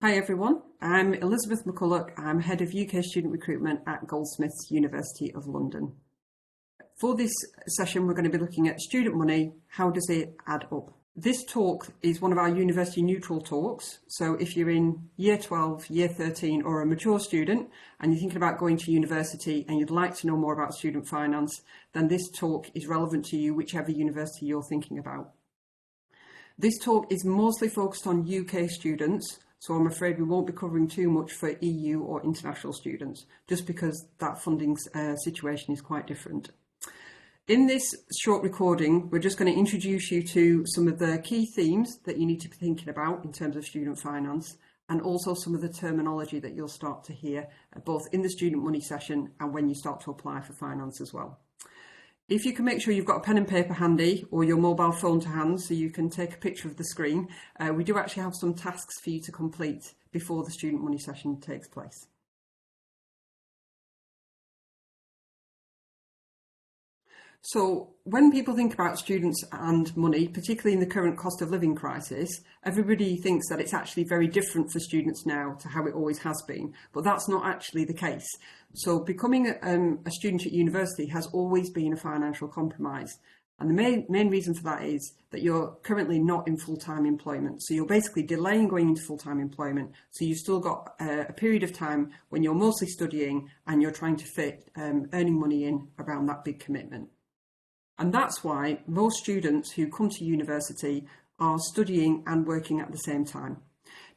Hi everyone, I'm Elizabeth McCullough. I'm Head of UK Student Recruitment at Goldsmiths, University of London. For this session, we're going to be looking at student money. How does it add up? This talk is one of our university neutral talks. So if you're in year 12, year 13 or a mature student and you're thinking about going to university and you'd like to know more about student finance, then this talk is relevant to you, whichever university you're thinking about. This talk is mostly focused on UK students, so I'm afraid we won't be covering too much for EU or international students, just because that funding situation is quite different. In this short recording, we're just going to introduce you to some of the key themes that you need to be thinking about in terms of student finance, and also some of the terminology that you'll start to hear, both in the student money session and when you start to apply for finance as well. If you can make sure you've got a pen and paper handy or your mobile phone to hand so you can take a picture of the screen, we do actually have some tasks for you to complete before the student money session takes place. So when people think about students and money, particularly in the current cost of living crisis, everybody thinks that it's actually very different for students now to how it always has been, but that's not actually the case. So becoming a student at university has always been a financial compromise. And the main reason for that is that you're currently not in full-time employment. So you're basically delaying going into full-time employment. So you've still got a period of time when you're mostly studying and you're trying to fit earning money in around that big commitment. And that's why most students who come to university are studying and working at the same time.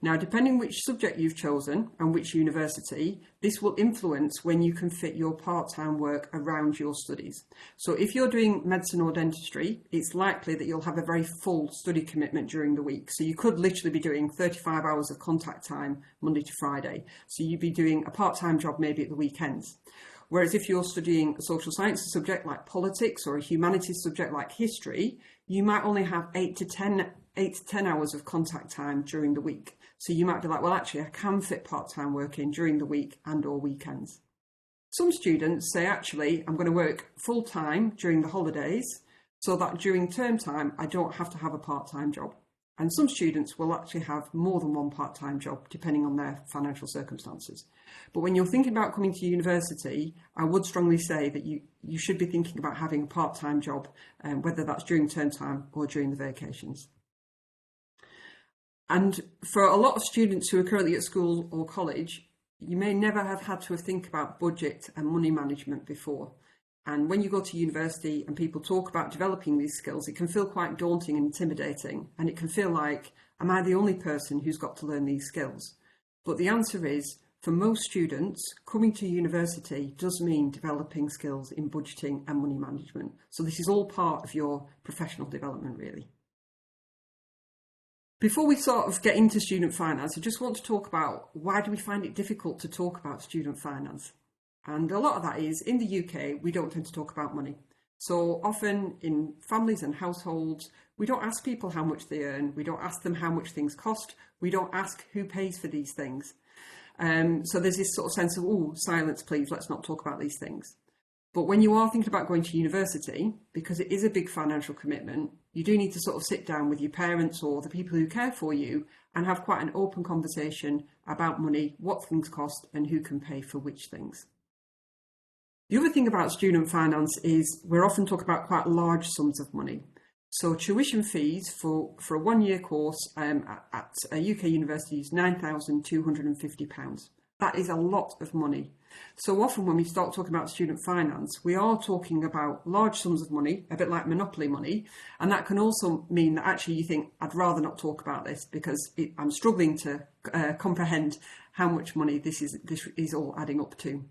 Now, depending which subject you've chosen and which university, this will influence when you can fit your part-time work around your studies. So if you're doing medicine or dentistry, it's likely that you'll have a very full study commitment during the week. So you could literally be doing 35 hours of contact time Monday to Friday. So you'd be doing a part-time job maybe at the weekends. Whereas if you're studying a social sciences subject like politics or a humanities subject like history, you might only have 8 to 10 hours of contact time during the week. So you might be like, well, actually, I can fit part-time work in during the week and or weekends. Some students say, actually, I'm going to work full-time during the holidays so that during term time, I don't have to have a part-time job. And some students will actually have more than one part-time job, depending on their financial circumstances. But when you're thinking about coming to university, I would strongly say that you should be thinking about having a part-time job, whether that's during term time or during the vacations. And for a lot of students who are currently at school or college, you may never have had to think about budget and money management before. And when you go to university and people talk about developing these skills, it can feel quite daunting and intimidating. And it can feel like, am I the only person who's got to learn these skills? But the answer is, for most students, coming to university does mean developing skills in budgeting and money management. So this is all part of your professional development, really. Before we sort of get into student finance, I just want to talk about why do we find it difficult to talk about student finance? And a lot of that is, in the UK, we don't tend to talk about money. So often in families and households, we don't ask people how much they earn. We don't ask them how much things cost. We don't ask who pays for these things. So there's this sort of sense of, oh, silence, please, let's not talk about these things. But when you are thinking about going to university, because it is a big financial commitment, you do need to sort of sit down with your parents or the people who care for you and have quite an open conversation about money, what things cost and who can pay for which things. The other thing about student finance is we're often talking about quite large sums of money. So tuition fees for a one-year course at a UK university is £9,250. That is a lot of money. So often when we start talking about student finance, we are talking about large sums of money, a bit like monopoly money. And that can also mean that actually you think, I'd rather not talk about this because I'm struggling to comprehend how much money this is all adding up to.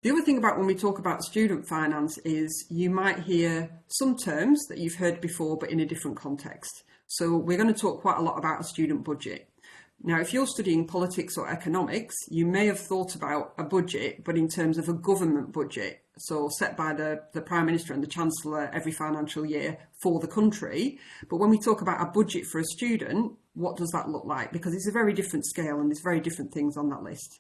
The other thing about when we talk about student finance is you might hear some terms that you've heard before, but in a different context. So we're going to talk quite a lot about a student budget. Now, if you're studying politics or economics, you may have thought about a budget, but in terms of a government budget, so set by the Prime Minister and the Chancellor every financial year for the country. But when we talk about a budget for a student, what does that look like? Because it's a very different scale and there's very different things on that list.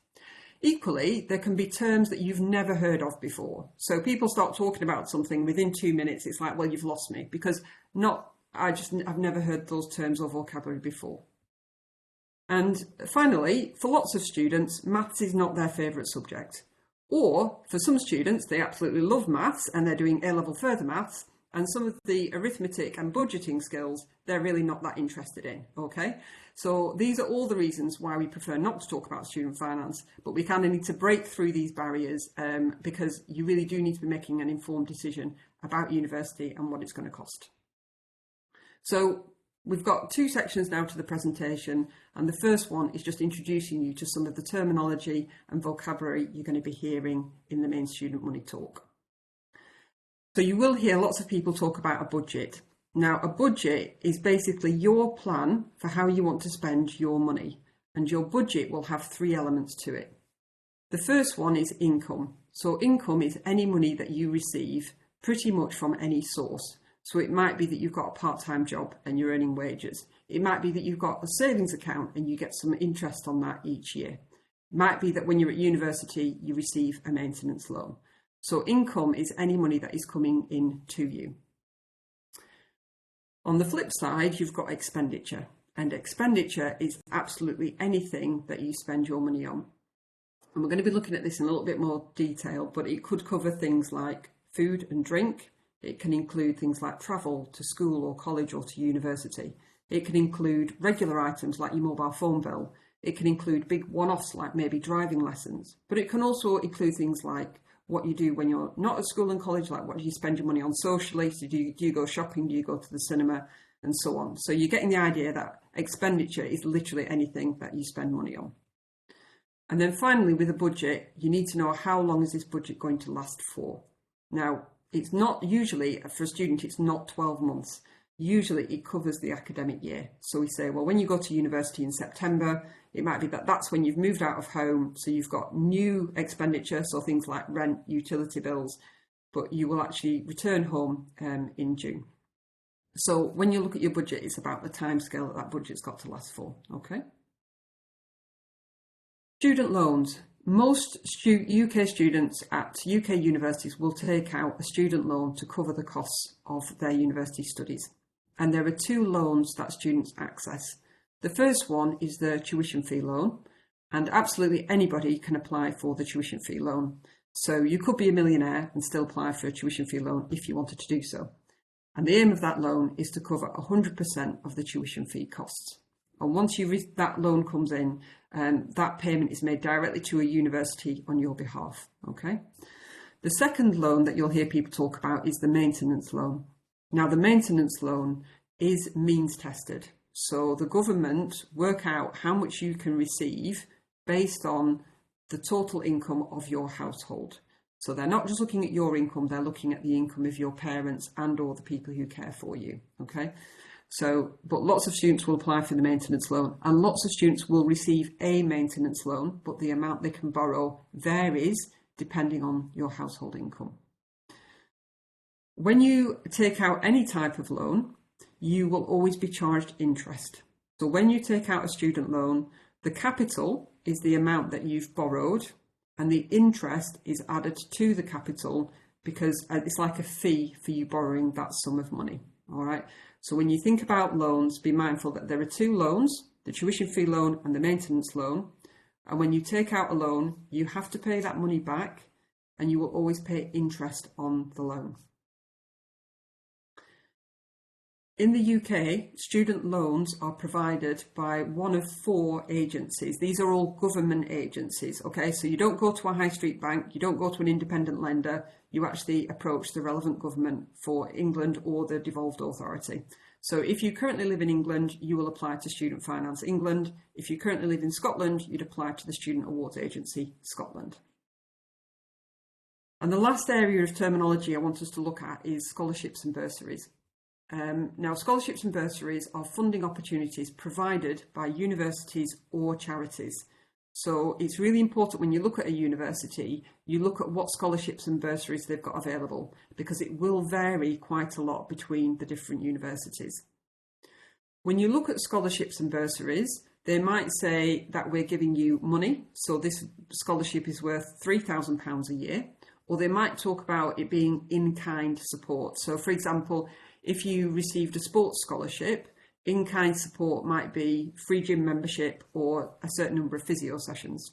Equally, there can be terms that you've never heard of before. So people start talking about something within 2 minutes, it's like, well, you've lost me because I've never heard those terms or vocabulary before. And finally, for lots of students, maths is not their favourite subject. Or for some students, they absolutely love maths and they're doing A-level further maths, and some of the arithmetic and budgeting skills, they're really not that interested in, okay? So these are all the reasons why we prefer not to talk about student finance, but we kind of need to break through these barriers because you really do need to be making an informed decision about university and what it's going to cost. So we've got two sections now to the presentation, and the first one is just introducing you to some of the terminology and vocabulary you're going to be hearing in the main student money talk. So you will hear lots of people talk about a budget. Now, a budget is basically your plan for how you want to spend your money, and your budget will have three elements to it. The first one is income. So income is any money that you receive pretty much from any source. So it might be that you've got a part-time job and you're earning wages. It might be that you've got a savings account and you get some interest on that each year. It might be that when you're at university, you receive a maintenance loan. So income is any money that is coming in to you. On the flip side, you've got expenditure, and expenditure is absolutely anything that you spend your money on. And we're going to be looking at this in a little bit more detail, but it could cover things like food and drink. It can include things like travel to school or college or to university. It can include regular items like your mobile phone bill. It can include big one-offs like maybe driving lessons, but it can also include things like what you do when you're not at school and college, like what do you spend your money on socially? So do you go shopping? Do you go to the cinema? And so on. So you're getting the idea that expenditure is literally anything that you spend money on. And then finally, with a budget, you need to know how long is this budget going to last for. Now, it's not usually, for a student, it's not 12 months. Usually it covers the academic year. So we say, well, when you go to university in September, it might be that that's when you've moved out of home. So you've got new expenditure, so things like rent, utility bills, but you will actually return home in June. So when you look at your budget, it's about the timescale that budget's got to last for, okay? Student loans. Most UK students at UK universities will take out a student loan to cover the costs of their university studies. And there are two loans that students access. The first one is the tuition fee loan, and absolutely anybody can apply for the tuition fee loan. So you could be a millionaire and still apply for a tuition fee loan if you wanted to do so. And the aim of that loan is to cover 100% of the tuition fee costs. And once that loan comes in, that payment is made directly to a university on your behalf, okay? The second loan that you'll hear people talk about is the maintenance loan. Now, the maintenance loan is means tested. So the government work out how much you can receive based on the total income of your household. So they're not just looking at your income, they're looking at the income of your parents and or the people who care for you, okay? So, but lots of students will apply for the maintenance loan, and lots of students will receive a maintenance loan, but the amount they can borrow varies depending on your household income. When you take out any type of loan, you will always be charged interest. So when you take out a student loan, the capital is the amount that you've borrowed, and the interest is added to the capital because it's like a fee for you borrowing that sum of money. All right. So when you think about loans, be mindful that there are two loans, the tuition fee loan and the maintenance loan. And when you take out a loan, you have to pay that money back, and you will always pay interest on the loan. In the UK, student loans are provided by one of 4 agencies. These are all government agencies, okay? So you don't go to a high street bank, you don't go to an independent lender, you actually approach the relevant government for England or the devolved authority. So if you currently live in England, you will apply to Student Finance England. If you currently live in Scotland, you'd apply to the Student Awards Agency Scotland. And the last area of terminology I want us to look at is scholarships and bursaries. Now, scholarships and bursaries are funding opportunities provided by universities or charities. So it's really important when you look at a university, you look at what scholarships and bursaries they've got available, because it will vary quite a lot between the different universities. When you look at scholarships and bursaries, they might say that we're giving you money, so this scholarship is worth £3,000 a year, or they might talk about it being in-kind support. So for example, if you received a sports scholarship, In-kind support might be free gym membership or a certain number of physio sessions.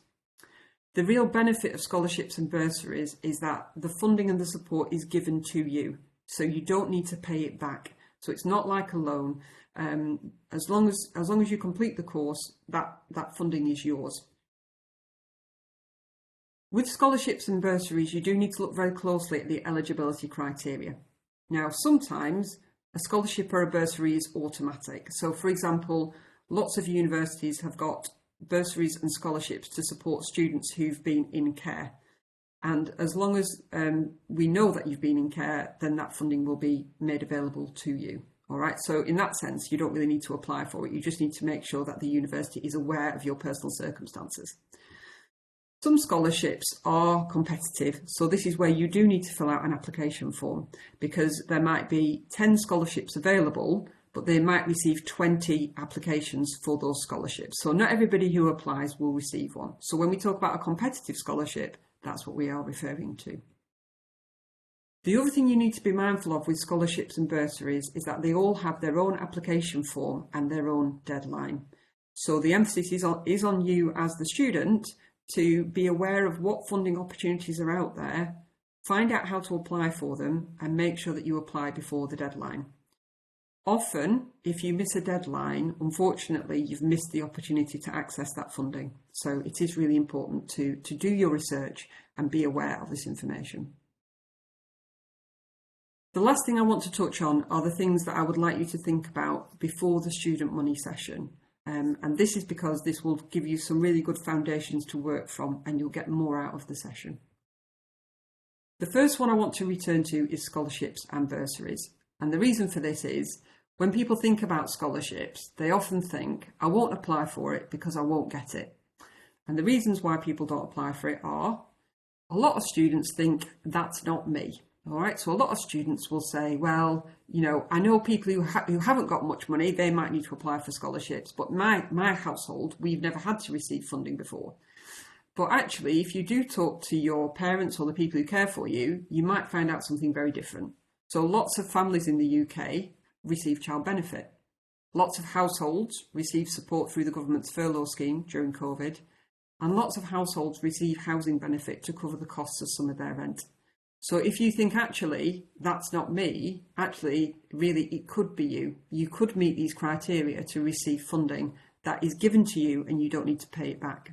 The real benefit of scholarships and bursaries is that the funding and the support is given to you, so you don't need to pay it back. So it's not like a loan. As long as you complete the course, that funding is yours. With scholarships and bursaries, you do need to look very closely at the eligibility criteria. Now, sometimes a scholarship or a bursary is automatic. So, for example, lots of universities have got bursaries and scholarships to support students who've been in care. And as long as we know that you've been in care, then that funding will be made available to you. All right, so in that sense, you don't really need to apply for it. You just need to make sure that the university is aware of your personal circumstances. Some scholarships are competitive, so this is where you do need to fill out an application form, because there might be 10 scholarships available, but they might receive 20 applications for those scholarships. So not everybody who applies will receive one. So when we talk about a competitive scholarship, that's what we are referring to. The other thing you need to be mindful of with scholarships and bursaries is that they all have their own application form and their own deadline. So the emphasis is on you as the student to be aware of what funding opportunities are out there, find out how to apply for them, and make sure that you apply before the deadline. Often, if you miss a deadline, unfortunately, you've missed the opportunity to access that funding. So it is really important to do your research and be aware of this information. The last thing I want to touch on are the things that I would like you to think about before the student money session. And this is because this will give you some really good foundations to work from, and you'll get more out of the session. The first one I want to return to is scholarships and bursaries. And the reason for this is, when people think about scholarships, they often think, I won't apply for it because I won't get it. And the reasons why people don't apply for it are, a lot of students think, that's not me. All right, so a lot of students will say, well, you know, I know people who haven't got much money, they might need to apply for scholarships, but my household, we've never had to receive funding before. But actually, if you do talk to your parents or the people who care for you, you might find out something very different. So lots of families in the UK receive child benefit. Lots of households receive support through the government's furlough scheme during COVID. And lots of households receive housing benefit to cover the costs of some of their rent. So if you think, actually, that's not me, actually, really, it could be you. You could meet these criteria to receive funding that is given to you and you don't need to pay it back.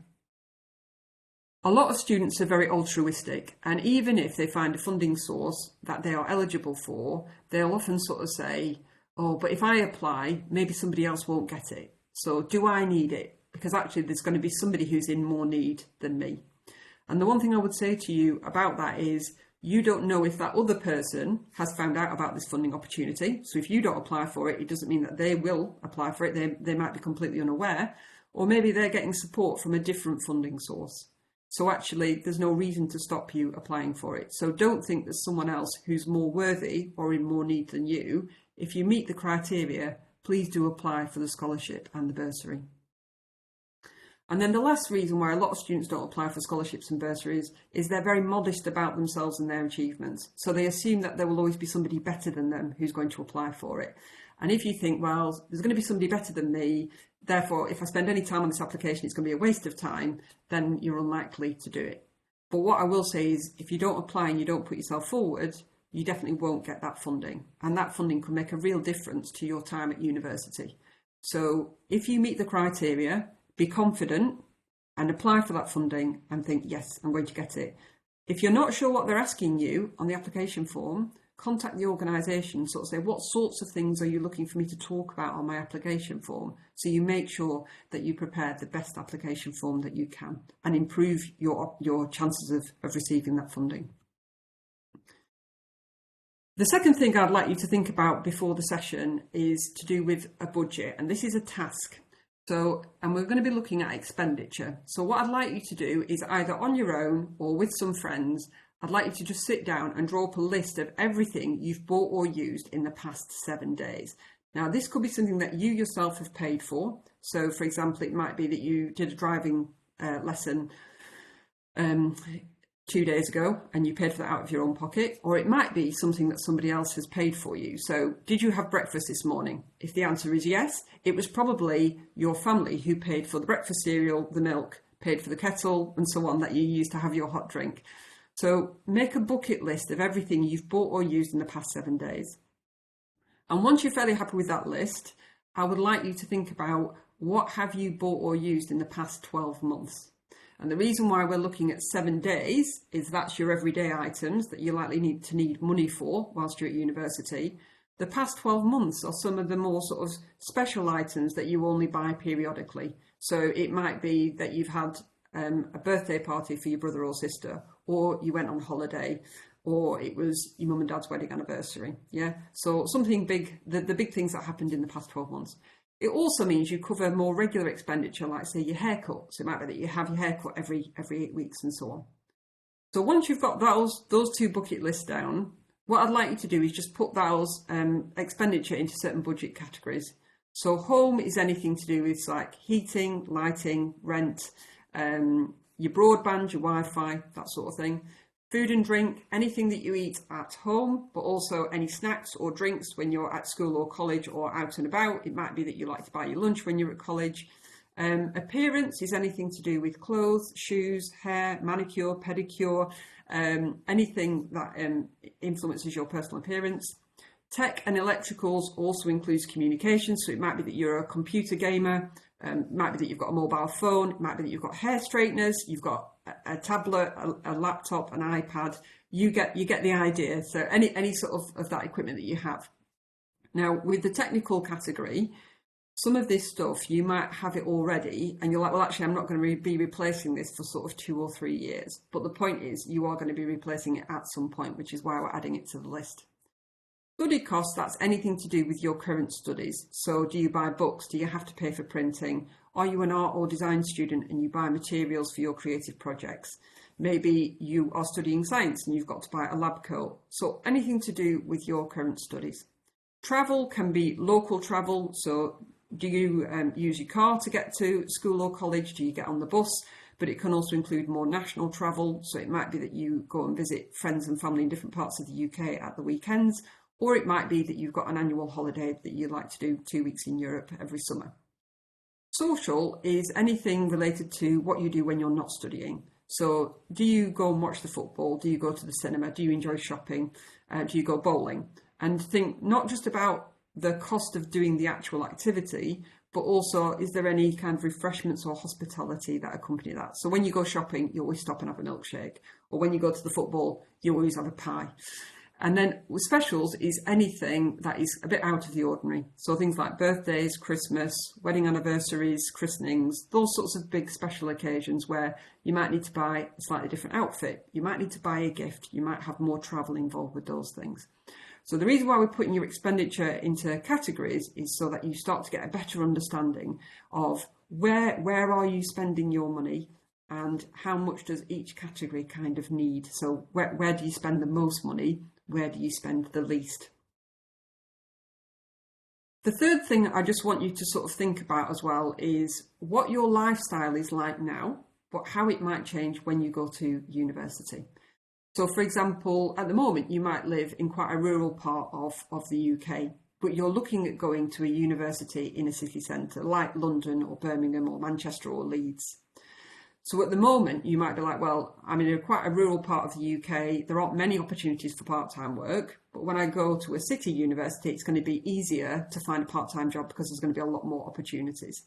A lot of students are very altruistic, and even if they find a funding source that they are eligible for, they'll often sort of say, oh, but if I apply, maybe somebody else won't get it. So do I need it? Because actually there's going to be somebody who's in more need than me. And the one thing I would say to you about that is, you don't know if that other person has found out about this funding opportunity. So if you don't apply for it, it doesn't mean that they will apply for it. They might be completely unaware, or maybe they're getting support from a different funding source. So actually, there's no reason to stop you applying for it. So don't think there's someone else who's more worthy or in more need than you. If you meet the criteria, please do apply for the scholarship and the bursary. And then the last reason why a lot of students don't apply for scholarships and bursaries is they're very modest about themselves and their achievements. So they assume that there will always be somebody better than them who's going to apply for it. And if you think, well, there's going to be somebody better than me, therefore, if I spend any time on this application, it's going to be a waste of time, then you're unlikely to do it. But what I will say is, if you don't apply and you don't put yourself forward, you definitely won't get that funding. And that funding can make a real difference to your time at university. So if you meet the criteria, be confident and apply for that funding and think, yes, I'm going to get it. If you're not sure what they're asking you on the application form, contact the organisation, sort of say, what sorts of things are you looking for me to talk about on my application form? So you make sure that you prepare the best application form that you can and improve your chances of receiving that funding. The second thing I'd like you to think about before the session is to do with a budget, and this is a task. And we're going to be looking at expenditure. So what I'd like you to do is either on your own or with some friends, I'd like you to just sit down and draw up a list of everything you've bought or used in the past 7 days. Now, this could be something that you yourself have paid for. So, for example, it might be that you did a driving lesson 2 days ago and you paid for that out of your own pocket, or it might be something that somebody else has paid for you. So did you have breakfast this morning? If the answer is yes, it was probably your family who paid for the breakfast cereal, the milk, paid for the kettle and so on that you used to have your hot drink. So make a bucket list of everything you've bought or used in the past 7 days. And once you're fairly happy with that list, I would like you to think about what have you bought or used in the past 12 months. And the reason why we're looking at 7 days is that's your everyday items that you're likely to need money for whilst you're at university. The past 12 months are some of the more sort of special items that you only buy periodically. So it might be that you've had a birthday party for your brother or sister, or you went on holiday, or it was your mum and dad's wedding anniversary. Yeah, so something big, the big things that happened in the past 12 months. It also means you cover more regular expenditure, like say your haircut. So it might be that you have your haircut every 8 weeks and so on. So once you've got those 2 bucket lists down, what I'd like you to do is just put those expenditure into certain budget categories. So home is anything to do with like heating, lighting, rent, your broadband, your Wi-Fi, that sort of thing. Food and drink, anything that you eat at home, but also any snacks or drinks when you're at school or college or out and about. It might be that you like to buy your lunch when you're at college. Appearance is anything to do with clothes, shoes, hair, manicure, pedicure, anything that influences your personal appearance. Tech and electricals also includes communication. So it might be that you're a computer gamer, it might be that you've got a mobile phone, it might be that you've got hair straighteners, you've got a tablet, a laptop, an iPad. You get the idea. So any sort of that equipment that you have. Now with the technical category, some of this stuff you might have it already and you're like, well, actually I'm not going to be replacing this for sort of 2 or 3 years. But the point is you are going to be replacing it at some point, which is why we're adding it to the list. Study costs, that's anything to do with your current studies. So do you buy books? Do you have to pay for printing? Are you an art or design student and you buy materials for your creative projects? Maybe you are studying science and you've got to buy a lab coat. So anything to do with your current studies. Travel can be local travel. So do you use your car to get to school or college? Do you get on the bus? But it can also include more national travel. So it might be that you go and visit friends and family in different parts of the UK at the weekends. Or it might be that you've got an annual holiday that you like to do 2 weeks in Europe every summer. Social is anything related to what you do when you're not studying. So do you go and watch the football? Do you go to the cinema? Do you enjoy shopping? Do you go bowling? And think not just about the cost of doing the actual activity, but also is there any kind of refreshments or hospitality that accompany that? So when you go shopping, you always stop and have a milkshake. Or when you go to the football, you always have a pie. And then with specials is anything that is a bit out of the ordinary. So things like birthdays, Christmas, wedding anniversaries, christenings, those sorts of big special occasions where you might need to buy a slightly different outfit. You might need to buy a gift. You might have more travel involved with those things. So the reason why we're putting your expenditure into categories is so that you start to get a better understanding of where are you spending your money and how much does each category kind of need. So where do you spend the most money? Where do you spend the least? The third thing I just want you to sort of think about as well is what your lifestyle is like now, but how it might change when you go to university. So for example, at the moment, you might live in quite a rural part of the UK, but you're looking at going to a university in a city centre like London or Birmingham or Manchester or Leeds. So at the moment, you might be like, well, I'm in quite a rural part of the UK. There aren't many opportunities for part-time work. But when I go to a city university, it's going to be easier to find a part-time job because there's going to be a lot more opportunities.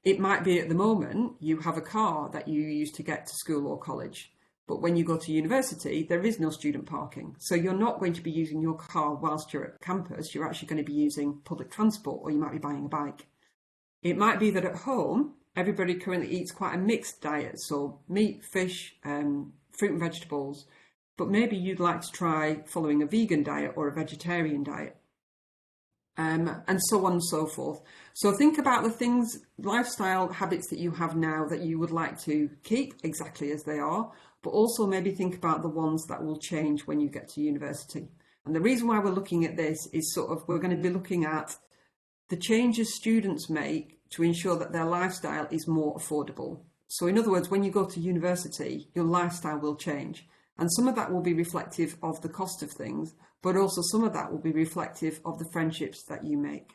It might be at the moment, you have a car that you use to get to school or college. But when you go to university, there is no student parking. So you're not going to be using your car whilst you're at campus. You're actually going to be using public transport, or you might be buying a bike. It might be that at home, everybody currently eats quite a mixed diet, so meat, fish, fruit and vegetables, but maybe you'd like to try following a vegan diet or a vegetarian diet, and so on and so forth. So think about the things, lifestyle habits that you have now that you would like to keep exactly as they are, but also maybe think about the ones that will change when you get to university. And the reason why we're looking at this is we're going to be looking at the changes students make to ensure that their lifestyle is more affordable. So in other words, when you go to university, your lifestyle will change. And some of that will be reflective of the cost of things, but also some of that will be reflective of the friendships that you make.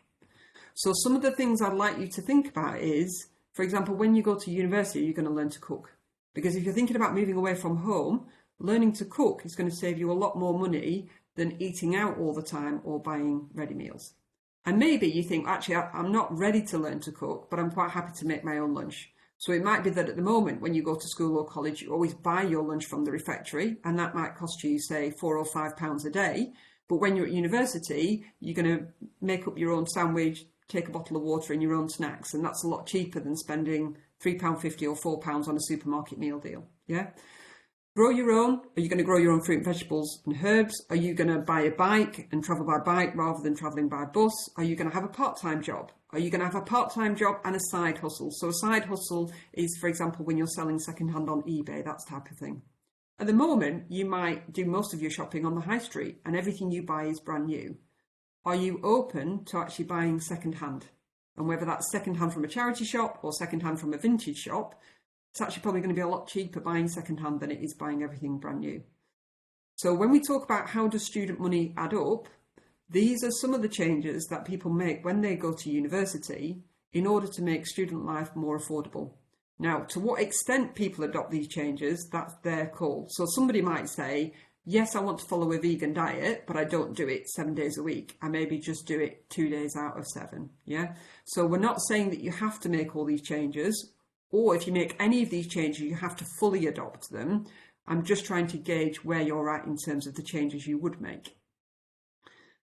So some of the things I'd like you to think about is, for example, when you go to university, you're going to learn to cook. Because if you're thinking about moving away from home, learning to cook is going to save you a lot more money than eating out all the time or buying ready meals. And maybe you think, actually, I'm not ready to learn to cook, but I'm quite happy to make my own lunch. So it might be that at the moment, when you go to school or college, you always buy your lunch from the refectory, and that might cost you, say, £4 or £5 a day. But when you're at university, you're going to make up your own sandwich, take a bottle of water and your own snacks, and that's a lot cheaper than spending £3.50 or £4 on a supermarket meal deal. Yeah. Grow your own. Are you going to grow your own fruit, vegetables and herbs? Are you going to buy a bike and travel by bike rather than travelling by bus? Are you going to have a part-time job? Are you going to have a part-time job and a side hustle? So a side hustle is, for example, when you're selling secondhand on eBay, that type of thing. At the moment, you might do most of your shopping on the high street and everything you buy is brand new. Are you open to actually buying secondhand? And whether that's secondhand from a charity shop or secondhand from a vintage shop, it's actually probably going to be a lot cheaper buying secondhand than it is buying everything brand new. So when we talk about how does student money add up, these are some of the changes that people make when they go to university in order to make student life more affordable. Now, to what extent people adopt these changes, that's their call. So somebody might say, yes, I want to follow a vegan diet, but I don't do it 7 days a week. I maybe just do it 2 days out of 7. Yeah. So we're not saying that you have to make all these changes, or if you make any of these changes, you have to fully adopt them. I'm just trying to gauge where you're at in terms of the changes you would make.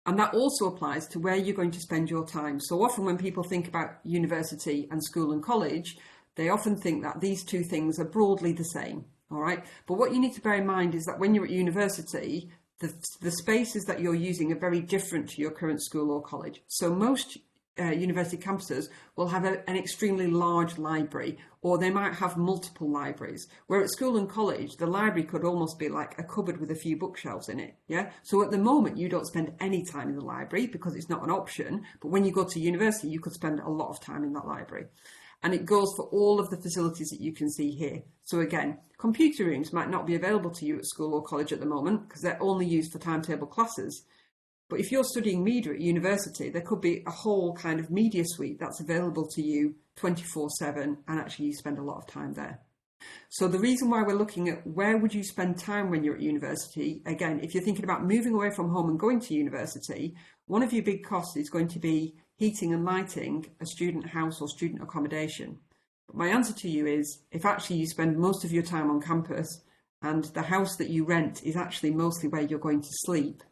And that also applies to where you're going to spend your time. So often when people think about university and school and college, they often think that these two things are broadly the same. All right. But what you need to bear in mind is that when you're at university, the spaces that you're using are very different to your current school or college. So most university campuses will have an extremely large library, or they might have multiple libraries, where at school and college the library could almost be like a cupboard with a few bookshelves in it. Yeah. So at the moment you don't spend any time in the library because it's not an option, but when you go to university you could spend a lot of time in that library. And it goes for all of the facilities that you can see here. So again, computer rooms might not be available to you at school or college at the moment because they're only used for timetable classes. But if you're studying media at university, there could be a whole kind of media suite that's available to you 24/7, and actually you spend a lot of time there. So the reason why we're looking at where would you spend time when you're at university, again, if you're thinking about moving away from home and going to university, one of your big costs is going to be heating and lighting a student house or student accommodation. But my answer to you is, if actually you spend most of your time on campus and the house that you rent is actually mostly where you're going to sleep,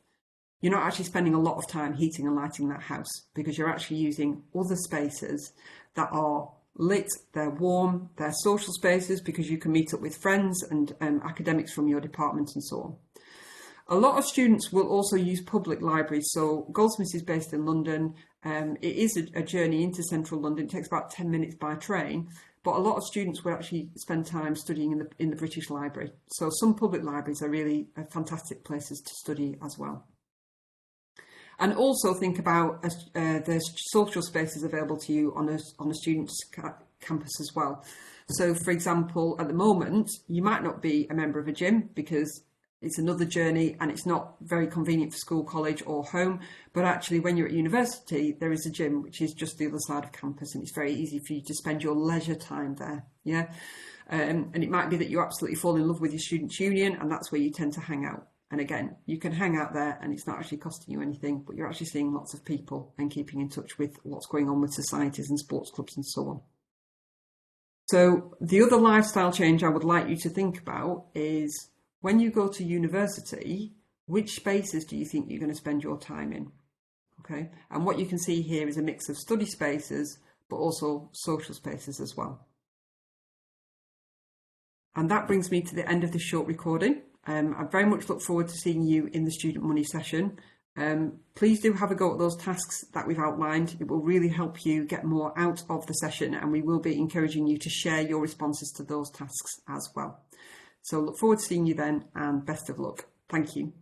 you're not actually spending a lot of time heating and lighting that house because you're actually using other spaces that are lit, they're warm, they're social spaces because you can meet up with friends and academics from your department and so on. A lot of students will also use public libraries. So Goldsmiths is based in London. It is a journey into central London. It takes about 10 minutes by train, but a lot of students will actually spend time studying in the British Library. So some public libraries are really fantastic places to study as well. And also think about the social spaces available to you on a student's campus as well. So, for example, at the moment, you might not be a member of a gym because it's another journey and it's not very convenient for school, college or home. But actually, when you're at university, there is a gym which is just the other side of campus, and it's very easy for you to spend your leisure time there. Yeah. And it might be that you absolutely fall in love with your students' union, and that's where you tend to hang out. And again, you can hang out there and it's not actually costing you anything, but you're actually seeing lots of people and keeping in touch with what's going on with societies and sports clubs and so on. So the other lifestyle change I would like you to think about is when you go to university, which spaces do you think you're going to spend your time in? Okay. And what you can see here is a mix of study spaces, but also social spaces as well. And that brings me to the end of this short recording. I very much look forward to seeing you in the student money session. Please do have a go at those tasks that we've outlined. It will really help you get more out of the session, and we will be encouraging you to share your responses to those tasks as well. So look forward to seeing you then, and best of luck. Thank you.